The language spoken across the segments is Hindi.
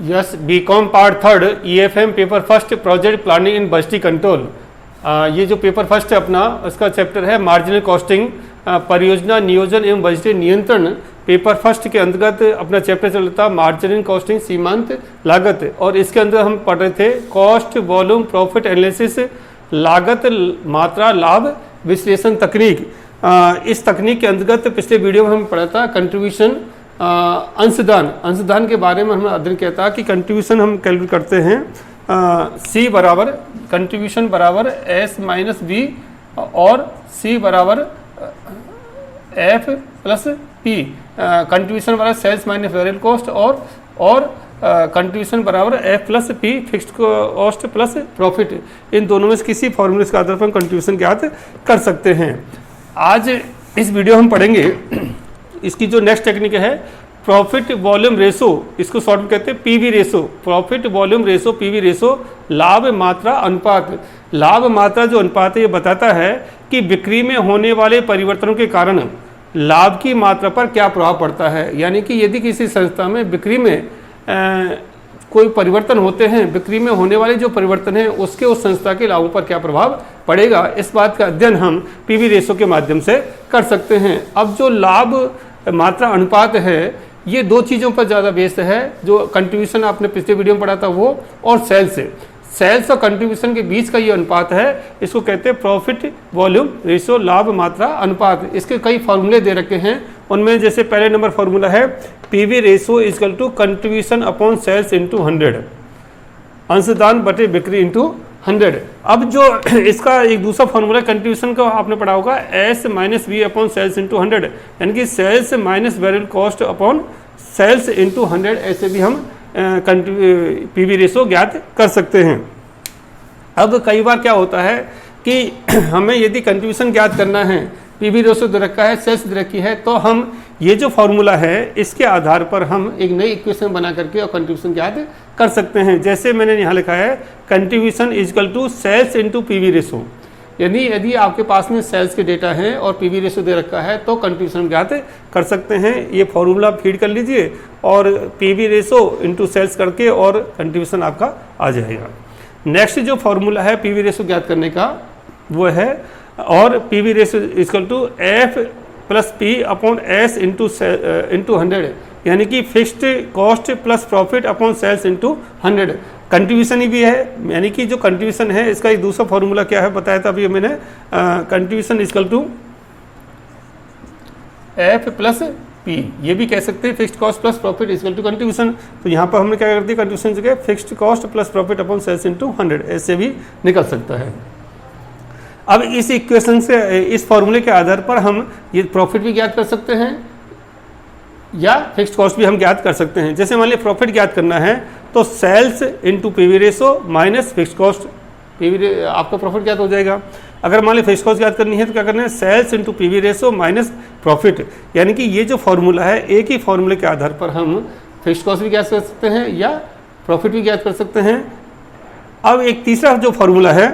Yes, BCom part third, EFM paper first, project planning in बजटी कंट्रोल। ये जो पेपर फर्स्ट है अपना, उसका चैप्टर है मार्जिनल कॉस्टिंग, परियोजना नियोजन एवं बजटीय नियंत्रण। पेपर फर्स्ट के अंतर्गत अपना चैप्टर चलता मार्जिनल कॉस्टिंग, सीमांत लागत, और इसके अंदर हम पढ़ रहे थे कॉस्ट वॉल्यूम प्रॉफिट एनालिसिस, लागत मात्रा लाभ विश्लेषण तकनीक। इस तकनीक के अंतर्गत पिछले वीडियो में हम पढ़ा था कंट्रीब्यूशन, अंशदान के बारे में हमने अध्ययन किया था कि कंट्रीब्यूशन हम कैलकुलेट करते हैं सी बराबर कंट्रीब्यूशन बराबर एस माइनस बी और सी बराबर एफ प्लस पी। कंट्रीब्यूशन बराबर सेल्स माइनस वेरिएबल कॉस्ट और कंट्रीब्यूशन बराबर F plus P fixed cost plus profit. इन दोनों में से किसी फॉर्मूले के आधार पर हम कंट्रीब्यूशन ज्ञात कर सकते हैं। आज इस वीडियो हम पढ़ेंगे इसकी जो नेक्स्ट टेक्निक है प्रॉफिट वॉल्यूम रेशो, इसको शॉर्ट में कहते हैं PV ratio. Profit volume ratio, PV ratio, लाभ मात्रा अनुपात। लाभ मात्रा जो अनुपात है ये बताता है कि बिक्री में होने वाले परिवर्तनों के कारण लाभ की मात्रा पर क्या प्रभाव पड़ता है। यानी कि यदि किसी संस्था में बिक्री में कोई परिवर्तन होते हैं, बिक्री में होने वाले जो परिवर्तन हैं उसके उस संस्था के लाभों पर क्या प्रभाव पड़ेगा, इस बात का अध्ययन हम पीवी रेशो के माध्यम से कर सकते हैं। अब जो लाभ मात्रा अनुपात है ये दो चीज़ों पर ज़्यादा बेस्ड है, जो कंट्रीब्यूशन आपने पिछले वीडियो में पढ़ा था वो, और सेल्स और कंट्रीब्यूशन के बीच का ये अनुपात है, इसको कहते हैं प्रॉफिट वॉल्यूम रेशो, लाभ मात्रा अनुपात। इसके कई फॉर्मूले दे रखे हैं, उनमें जैसे पहले नंबर फॉर्मूला है PV ratio equal to contribution upon sales into 100, अंशदान बटे बिक्री इंटू 100। अब जो इसका एक दूसरा फॉर्मूला कंट्रीब्यूशन का आपने पढ़ा होगा S minus V upon sales into 100, यानी कि sales minus variable cost upon sales into 100। ऐसे भी हम पीवी रेशो ज्ञात कर सकते हैं। अब कई बार क्या होता है कि हमें यदि कंट्रीब्यूशन ज्ञात करना है, पीवी रेशो दे रखा है, सेल्स दे रखी है, तो हम ये जो फॉर्मूला है इसके आधार पर हम एक नई इक्वेशन बना करके और कंट्रीब्यूशन ज्ञात कर सकते हैं। जैसे मैंने यहाँ लिखा है contribution equal to sales into PV ratio. यदि आपके पास में सेल्स के डेटा है और पीवी रेशो दे रखा है तो कंट्रीब्यूशन ज्ञात कर सकते हैं। ये फॉर्मूला फीड कर लीजिए और पीवी रेशो इंटू सेल्स करके और कंट्रीब्यूशन आपका आ जाएगा। नेक्स्ट जो फॉर्मूला है पीवी रेशो ज्ञात करने का वो है और PV ratio equal to F plus P upon S into 100, यानी कि fixed cost plus profit upon sales into 100। Contribution ही भी है, यानी कि जो कंट्रीब्यूशन है इसका एक दूसरा फॉर्मूला क्या है बताया था अभी मैंने, contribution equal to F plus P, ये भी कह सकते हैं fixed cost plus profit equal to contribution. तो यहाँ पर हमने क्या कर दिया, कंट्रीब्यूशन जगह fixed cost plus profit upon sales into 100, ऐसे भी निकल सकता है। अब इस इक्वेशन से, इस फॉर्मूले के आधार पर हम ये प्रॉफिट भी ज्ञात कर सकते हैं या फिक्स्ड कॉस्ट भी हम ज्ञात कर सकते हैं। जैसे मान लीजिए प्रॉफिट ज्ञात करना है तो sales into PV ratio minus fixed cost, आपका प्रॉफिट ज्ञात हो जाएगा। अगर मान लीजिए फिक्स्ड कॉस्ट ज्ञात करनी है तो क्या करना है, sales into PV ratio minus profit. यानी कि ये जो फॉर्मूला है एक ही फॉर्मूले के आधार पर हम फिक्स्ड कॉस्ट भी ज्ञात कर सकते हैं या प्रॉफिट भी ज्ञात कर सकते हैं। अब एक तीसरा जो फॉर्मूला है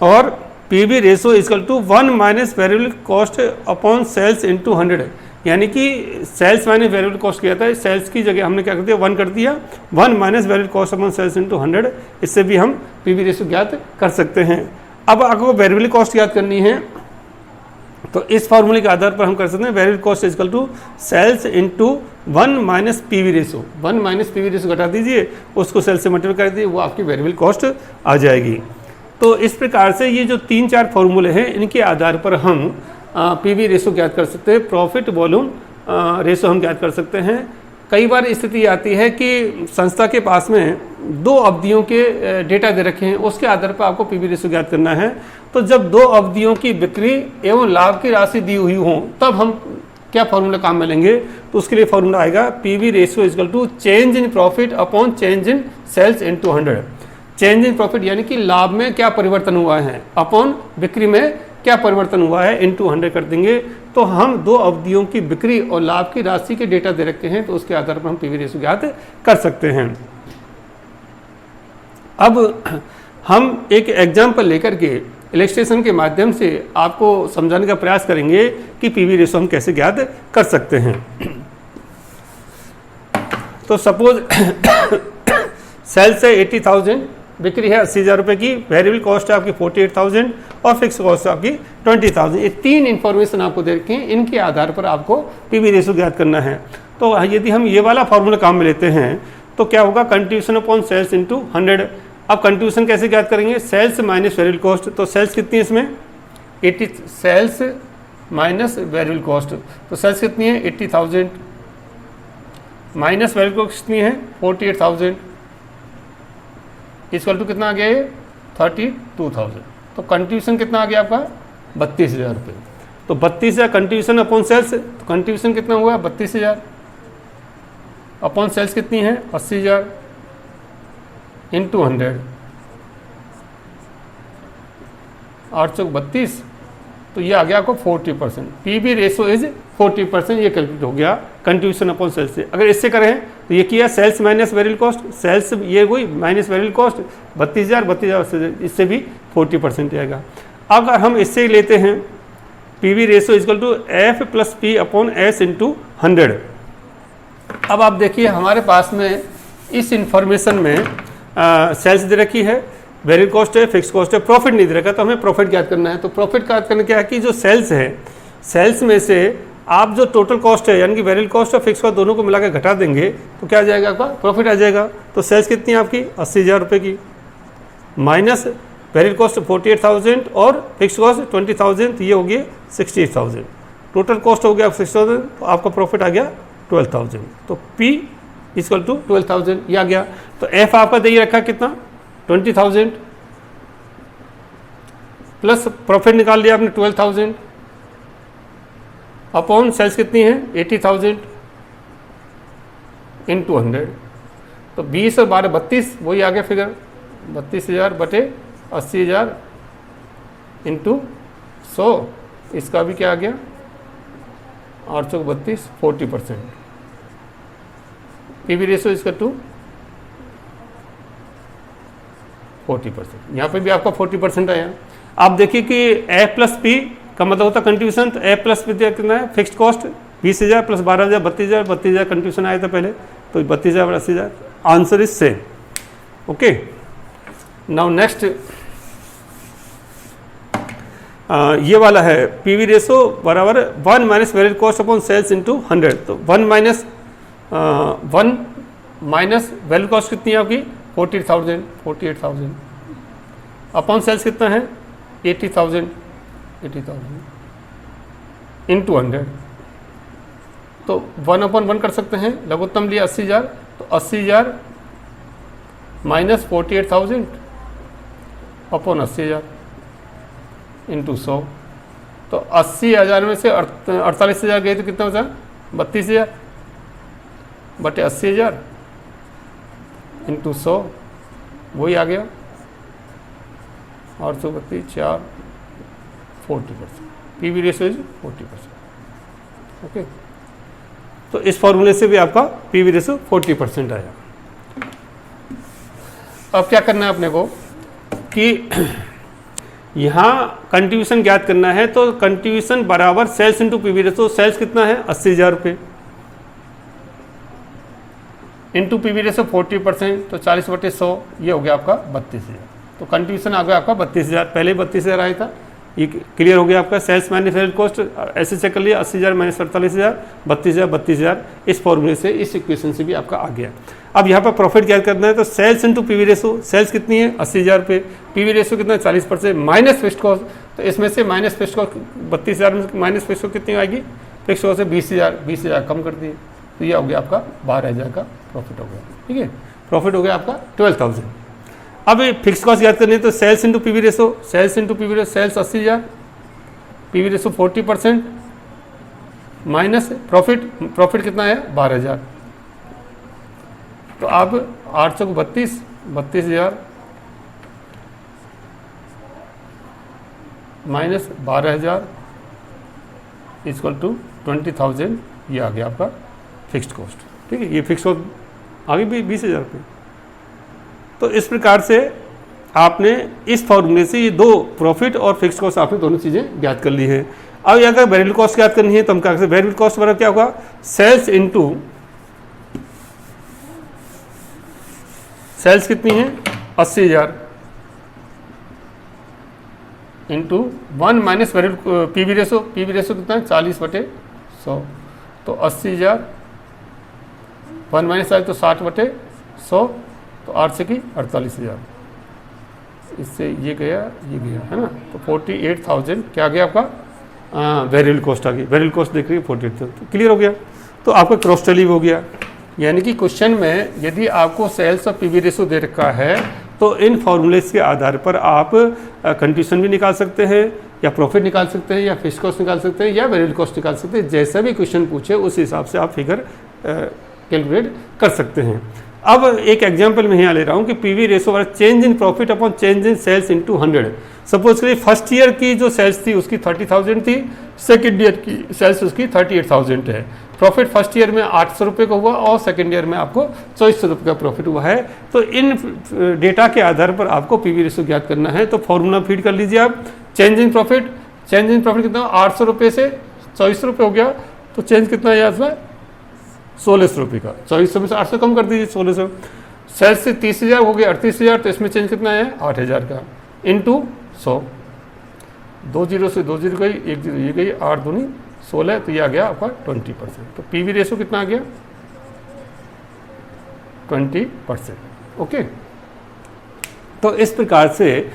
और PV ratio equal to 1 minus variable cost upon sales into 100, यानी कि सेल्स माइनस वेरिएबल कॉस्ट किया था, सेल्स की जगह हमने क्या कर दिया 1 कर दिया, 1 minus variable cost upon sales into 100। इससे भी हम पीवी रेशो ज्ञात कर सकते हैं। अब आपको वेरिएबल कॉस्ट ज्ञात करनी है तो इस फॉर्मूले के आधार पर हम कर सकते हैं variable cost equal to sales into 1 minus PV ratio. 1 minus PV ratio घटा दीजिए, उसको सेल्स से मल्टीप्लाई कर दीजिए, वो आपकी वेरिएबल कॉस्ट आ जाएगी। तो इस प्रकार से ये जो 3-4 फॉर्मूले हैं इनके आधार पर हम पीवी रेशो ज्ञात कर सकते हैं, प्रॉफिट वॉल्यूम रेशो हम ज्ञात कर सकते हैं। कई बार स्थिति आती है कि संस्था के पास में 2 अवधियों के डेटा दे रखे हैं, उसके आधार पर आपको पीवी रेशो ज्ञात करना है। तो जब 2 अवधियों की बिक्री एवं लाभ की राशि दी हुई हो तब हम क्या फॉर्मूला काम में लेंगे, तो उसके लिए फॉर्मूला आएगा PV ratio equal to change in profit upon change in sales into 100। Change in profit यानी कि लाभ में क्या परिवर्तन हुआ है अपॉन बिक्री में क्या परिवर्तन हुआ है इंटू 100 कर देंगे। तो हम 2 अवधियों की बिक्री और लाभ की राशि के डेटा दे रखे हैं तो उसके आधार पर हम पीवी रेशो ज्ञात कर सकते हैं। अब हम एक एग्जाम्पल लेकर के इलस्ट्रेशन के माध्यम से आपको समझाने का प्रयास करेंगे कि पीवी रेशो हम कैसे ज्ञात कर सकते हैं। तो सपोज सेल्स है 80,000, बिक्री है 80,000 रुपये की, वेरिएबल कॉस्ट है आपकी 48,000 और फिक्स कॉस्ट है आपकी 20,000। ये 3 इन्फॉर्मेशन आपको दे रखी है, इनके आधार पर आपको पीवी रेशो ज्ञात करना है। तो यदि हम ये वाला फॉर्मूला काम में लेते हैं तो क्या होगा, कंट्रीब्यूशन अपॉन सेल्स इंटू 100। अब कंट्रीब्यूशन कैसे ज्ञात करेंगे, सेल्स माइनस वेरिएबल कॉस्ट। तो सेल्स कितनी है इसमें 80, सेल्स माइनस वेरिएबल कॉस्ट, तो सेल्स कितनी है 80,000 माइनस वेरिएबल कॉस्ट कितनी है 48,000 इक्वल टू कितना आ गया ये 32,000। तो कंट्रीब्यूशन कितना आ गया आपका 32,000 रुपये। तो 32,000 कंट्रीब्यूशन अपॉन सेल्स, तो कंट्रीब्यूशन कितना हुआ 32,000 अपॉन सेल्स कितनी है 80,000 इंटू 100, 8 चौक 32, तो ये आ गया आपको 40%। पीवी रेशो इज 40%, ये कैलकुलेट हो गया कंट्रीब्यूशन अपॉन सेल्स से। अगर इससे करें तो ये किया sales minus variable cost, sales ये हुई माइनस वेरिएबल कॉस्ट 32,000 इससे भी 40% आएगा। अगर हम इससे लेते हैं PV ratio equal to F plus P upon S into 100। अब आप देखिए हमारे पास में इस इंफॉर्मेशन में सेल्स दे रखी है, वेरिएबल कॉस्ट है, फिक्स कॉस्ट है, प्रॉफिट नहीं दे रखा, तो हमें प्रॉफिट ज्ञात करना है। तो प्रॉफिट ज्ञात करना क्या है कि जो सेल्स है, सेल्स में से आप जो टोटल कॉस्ट है यानी कि वेरिएबल कॉस्ट और फिक्स कॉस्ट दोनों को मिला के घटा देंगे तो क्या आ जाएगा आपका प्रॉफिट आ जाएगा। तो सेल्स कितनी है आपकी 80,000 रुपये की, माइनस वेरिएबल कॉस्ट 48,000 और फिक्स कॉस्ट 20,000, तो ये हो गया 68,000। टोटल कॉस्ट हो गया 6,000, तो आपका प्रॉफिट आ गया 12,000। तो P इक्वल टू 12,000 ये आ गया। तो F आपका दे रखा कितना 20,000 प्लस प्रॉफिट निकाल लिया आपने 12,000 अपॉन सेल्स कितनी है 80,000 इंटू 100। तो 20 और 12 32, वही आ गया फिगर 32,000 बटे 80,000 इंटू 100, इसका भी क्या आ गया 8 चौक 32, 40%। पीवी रेशो इसका 40%, यहाँ पे भी आपका 40% आया। आप देखिए कि F प्लस P का मतलब होता है कंट्रीब्यूशन, तो F प्लस P कितना है फिक्स्ड कॉस्ट 20,000 प्लस 12,000 32,000 कंट्रीब्यूशन आया था पहले, तो 32,000 80,000 answer is same. Okay, now next ये वाला है पीवी रेशो बराबर 1 minus variable cost upon sales into 100। तो 1 माइनस वेरिएबल कॉस्ट कितनी है आपकी 48,000 अपॉन सेल्स कितना है 80,000 इंटू 100। तो 1/1 कर सकते हैं, लघुत्तम लिया 80,000, तो 80,000 माइनस 48,000 अपॉन 80,000 इंटू 100। तो 80,000 में से 48,000 गए तो कितना बचा 32,000 बटे 80,000 इंटू 100, वही आ गया 832 4 40%। PV ratio is 40%। ओके, तो इस फॉर्मूले से भी आपका पीवी रेशियो 40% आया। अब क्या करना है अपने को कि यहाँ कंट्रीब्यूशन ज्ञात करना है, तो कंट्रीब्यूशन बराबर sales into PV ratio. Sales कितना है 80,000 रुपये इंटू पीवी रेशियो 40%, तो 40/100 ये हो गया आपका 32,000। तो कंट्रीब्यूशन आ गया आपका 32,000, पहले 32,000 आया था, ये क्लियर हो गया आपका। सेल्स माइनस वेरिएबल कॉस्ट ऐसे चेक कर लिया 80,000 माइनस 48,000 32,000 इस फॉर्मूले से, इस इक्वेशन से भी आपका आ गया। अब यहाँ पर प्रॉफिट क्या करना है, तो sales into PV ratio. Sales कितनी है 80,000 रुपये, पीवी रेशियो कितना 40% माइनस फिक्स्ड कॉस्ट, तो इसमें से माइनस फिक्स्ड कॉस्ट 32,000 में माइनस फिक्स्ड कॉस्ट कितनी आएगी, फिक्स्ड कॉस्ट से 20,000 कम कर दिए, तो ये हो गया आपका 12,000 का प्रॉफिट हो गया। ठीक है, प्रॉफिट हो गया आपका 12,000। अब फिक्स कॉस्ट याद करनी है, तो sales into PV ratio, sales into PV ratio, sales 80,000 PV ratio 40% minus profit कितना है 12,000। तो अब 8 चौक 32,000 माइनस 12,000 इक्वल टू 20,000, ये आ गया आपका फिक्स्ड कॉस्ट। ठीक है, ये फिक्स कॉस्ट आगे भी 20,000 रुपये। तो इस प्रकार से आपने इस फॉर्मूले से ये दो प्रॉफिट और फिक्स कॉस्ट आपने दोनों चीज़ें ज्ञात कर ली हैं। अब अगर वेरिएबल कॉस्ट ज्ञात करनी है तो हम क्या करते हैं, वेरिएबल कॉस्ट बराबर क्या होगा, सेल्स इंटू सेल्स कितनी है 80,000 into 1 minus variable PV ratio कितना है 40/100, तो 80,000 1 माइनस आए तो 60/100, तो 8 से की 48,000, इससे ये गया है ना, तो 48,000 क्या गया आपका वेरिएबल कॉस्ट आ गई। वेरिएबल कॉस्ट देख रही है 48,000, तो क्लियर हो गया। तो आपका क्रॉस टैली हो गया, यानी कि क्वेश्चन में यदि आपको सेल्स और पीवी रेशो दे रखा है तो इन फॉर्मूलेस के आधार पर आप कंट्रीब्यूशन भी निकाल सकते हैं, या प्रॉफिट निकाल सकते हैं, या फिक्स्ड कॉस्ट निकाल सकते हैं, या वेरिएबल कॉस्ट निकाल सकते हैं। जैसा भी क्वेश्चन पूछे उस हिसाब से आप फिगर कैलकुलेट कर सकते हैं। अब एक एग्जांपल मैं यहाँ ले रहा हूँ कि पीवी रेशो वाला change in profit upon change in sales into 100। Suppose करिए फर्स्ट ईयर की जो सेल्स थी उसकी 30,000 थी, सेकेंड ईयर की सेल्स उसकी 38,000 है। प्रॉफिट फर्स्ट ईयर में 800 रुपये का हुआ और सेकेंड ईयर में आपको 2400 रुपये का प्रॉफिट हुआ है। तो इन डेटा के आधार पर आपको पीवी रेशो ज्ञात करना है। तो फॉर्मूला फीड कर लीजिए आप। चेंज इन प्रॉफिट कितना 800 रुपये से 2400 रुपये हो गया, तो चेंज कितना है इसमें 1600 रुपये का। 2400 में से 800 कम कर दीजिए 1600। सेल्स से 30,000 हो गया 38,000, तो इसमें चेंज कितना है 8,000 का इंटू 100। 2 जीरो से 2 जीरो गई, 1 जीरो ये गई, 8 दूनी 16, तो ये आ गया आपका 20%। तो पीवी रेशो कितना आ गया 20%। ओके, तो इस प्रकार से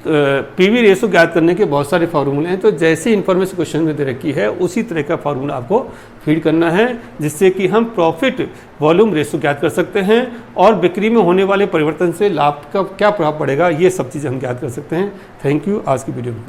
पीवी रेशो ज्ञात करने के बहुत सारे फार्मूले हैं। तो जैसी इन्फॉर्मेशन क्वेश्चन में दे रखी है उसी तरह का फार्मूला आपको फीड करना है, जिससे कि हम प्रॉफिट वॉल्यूम रेशो ज्ञात कर सकते हैं और बिक्री में होने वाले परिवर्तन से लाभ का क्या प्रभाव पड़ेगा, ये सब चीज़ें हम ज्ञात कर सकते हैं। Thank you. आज की वीडियो में